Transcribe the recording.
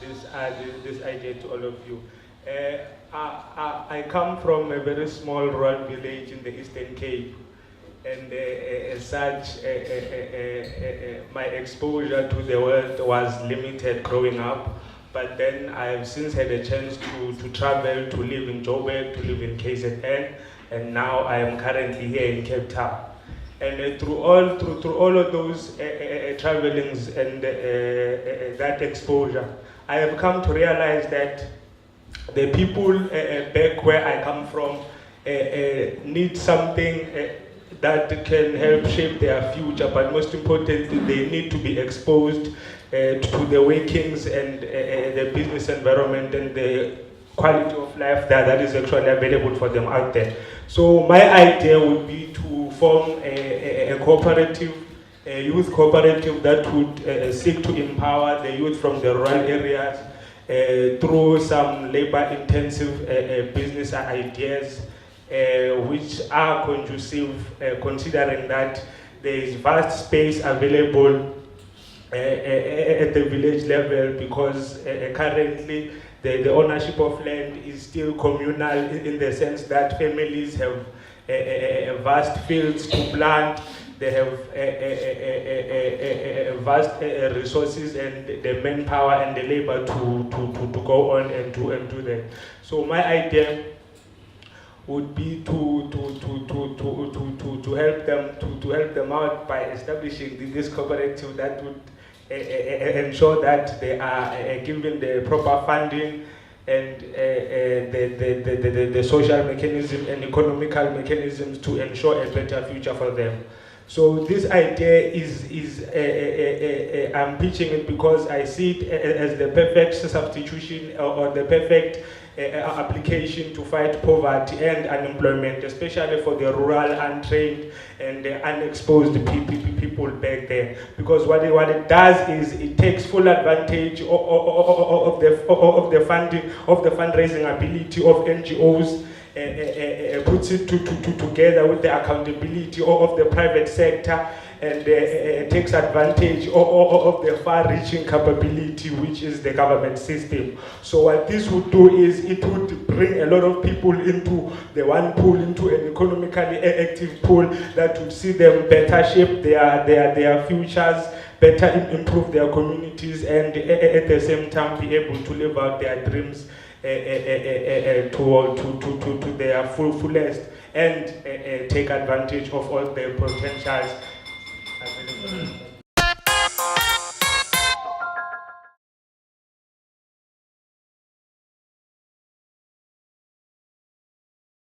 this idea to all of you. I come from a very small rural village in the Eastern Cape, and as such, my exposure to the world was limited growing up. But then I have since had a chance to travel, to live in Joburg, to live in KZN, and now I am currently here in Cape Town. And through all of those travelings and that exposure, I have come to realize that the people back where I come from need something that can help shape their future, but most importantly, they need to be exposed to the workings and the business environment and the quality of life that is actually available for them out there. So my idea would be to form a cooperative, a youth cooperative that would seek to empower the youth from the rural areas through some labor-intensive business ideas which are conducive, considering that there is vast space available at the village level, because currently the ownership of land is still communal in the sense that families have vast fields to plant, they have vast resources and the manpower and the labor to go on and do that. So my idea would be to help them out by establishing this cooperative that would ensure that they are given the proper funding and the social mechanism and economical mechanisms to ensure a better future for them. So this idea I'm pitching it because I see it as the perfect substitution or the perfect application to fight poverty and unemployment, especially for the rural, untrained, and unexposed people back there. Because what it does is it takes full advantage of the funding, of the fundraising ability of NGOs, puts it together with the accountability of the private sector, and takes advantage of the far-reaching capability which is the government system. So what this would do is it would bring a lot of people into the one pool, into an economically active pool that would see them better shape their futures, better improve their communities, and at the same time be able to live out their dreams to their fullest, and take advantage of all the potentials available.